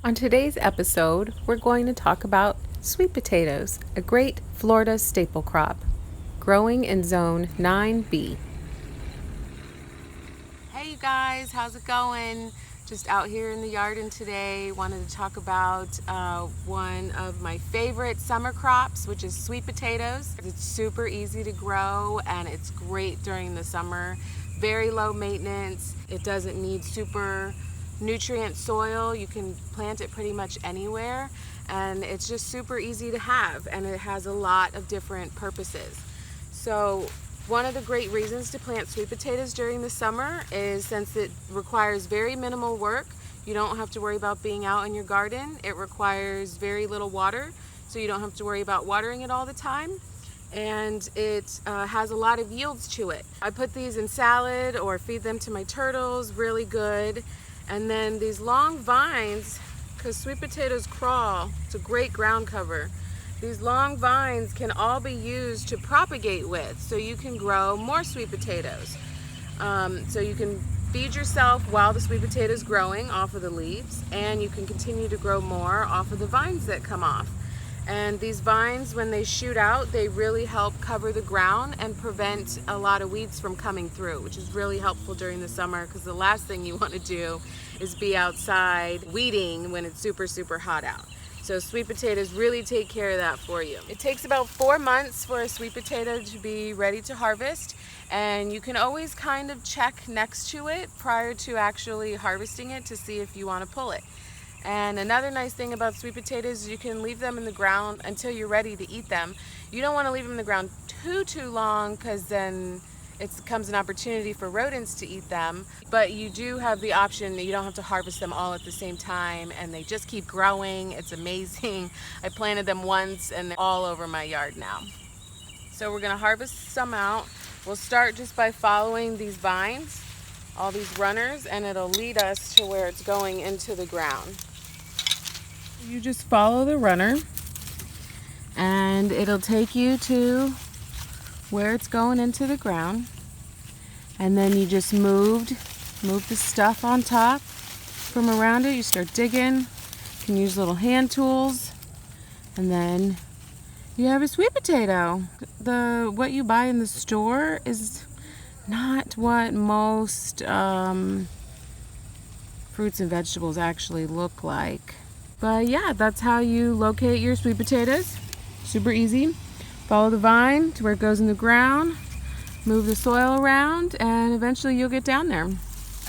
On today's episode, we're going to talk about sweet potatoes, a great Florida staple crop, growing in Zone 9B. Hey you guys, how's it going? Just out here in the garden today. Wanted to talk about one of my favorite summer crops, which is sweet potatoes. It's super easy to grow and it's great during the summer. Very low maintenance. It doesn't need super nutrient soil. You can plant it pretty much anywhere, and it's just super easy to have, and it has a lot of different purposes. So one of the great reasons to plant sweet potatoes during the summer is since it requires very minimal work. You don't have to worry about being out in your garden. It requires very little water, so you don't have to worry about watering it all the time. And it has a lot of yields to it. I put these in salad or feed them to my turtles, really good. And then these long vines, because sweet potatoes crawl, it's a great ground cover. These long vines can all be used to propagate with, so you can grow more sweet potatoes. So you can feed yourself while the sweet potato is growing off of the leaves, and you can continue to grow more off of the vines that come off. And these vines, when they shoot out, they really help cover the ground and prevent a lot of weeds from coming through, which is really helpful during the summer, because the last thing you want to do is be outside weeding when it's super hot out. So sweet potatoes really take care of that for you. It takes about 4 months for a sweet potato to be ready to harvest, and you can always kind of check next to it prior to actually harvesting it to see if you want to pull it. And another nice thing about sweet potatoes is you can leave them in the ground until you're ready to eat them. You don't want to leave them in the ground too long, because then it becomes an opportunity for rodents to eat them. But you do have the option that you don't have to harvest them all at the same time, and they just keep growing. It's amazing. I planted them once and they're all over my yard now. So we're going to harvest some out. We'll start just by following these vines, all these runners, and it'll lead us to where it's going into the ground. You just follow the runner and it'll take you to where it's going into the ground, and then you just move the stuff on top from around it. You start digging. You can use little hand tools, and then you have a sweet potato. What you buy in the store is not what most fruits and vegetables actually look like. But yeah, that's how you locate your sweet potatoes. Super easy. Follow the vine to where it goes in the ground, move the soil around, and eventually you'll get down there.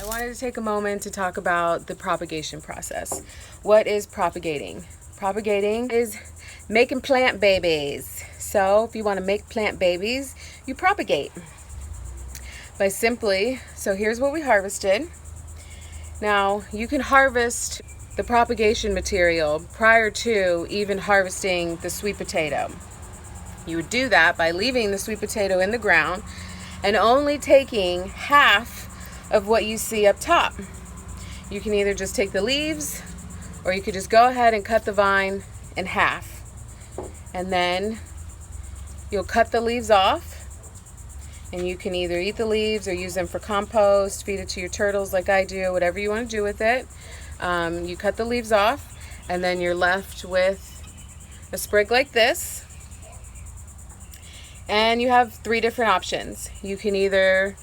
I wanted to take a moment to talk about the propagation process. What is propagating? Propagating is making plant babies. So if you want to make plant babies, you propagate. So here's what we harvested. Now you can harvest the propagation material prior to even harvesting the sweet potato. You would do that by leaving the sweet potato in the ground and only taking half of what you see up top. You can either just take the leaves, or you could just go ahead and cut the vine in half. And then you'll cut the leaves off, and you can either eat the leaves or use them for compost, feed it to your turtles like I do, whatever you want to do with it. You cut the leaves off, and then you're left with a sprig like this. And you have 3 different options. You can either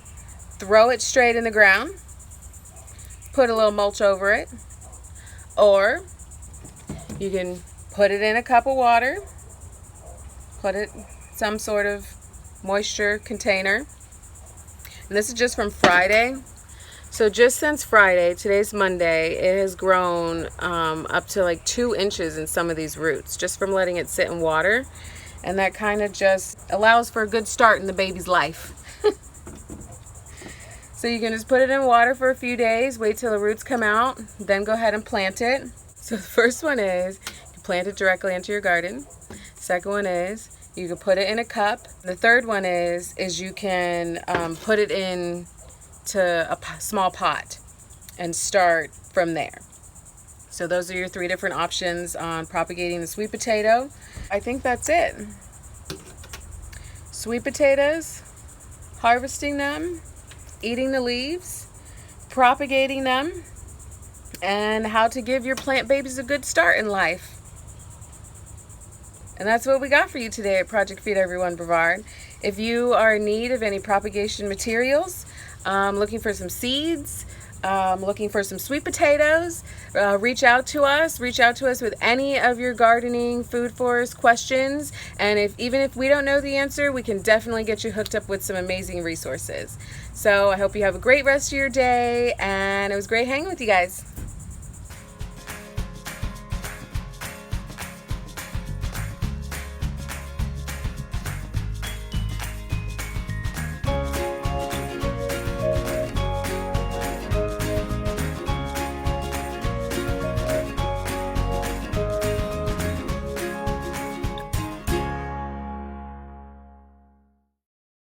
throw it straight in the ground, put a little mulch over it, or you can put it in a cup of water, put it in some sort of moisture container. And this is just from Friday. So just since Friday, today's Monday, it has grown up to like 2 inches in some of these roots, just from letting it sit in water. And that kind of just allows for a good start in the baby's life. So you can just put it in water for a few days, wait till the roots come out, then go ahead and plant it. So the first one is you plant it directly into your garden. Second one is you can put it in a cup. The third one is you can put it in to a small pot and start from there. So those are your 3 different options on propagating the sweet potato. I think that's it. Sweet potatoes, harvesting them, eating the leaves, propagating them, and how to give your plant babies a good start in life. And that's what we got for you today at Project Feed Everyone Brevard. If you are in need of any propagation materials, looking for some seeds, looking for some sweet potatoes, reach out to us. Reach out to us with any of your gardening, food forest questions. And even if we don't know the answer, we can definitely get you hooked up with some amazing resources. So I hope you have a great rest of your day, and it was great hanging with you guys.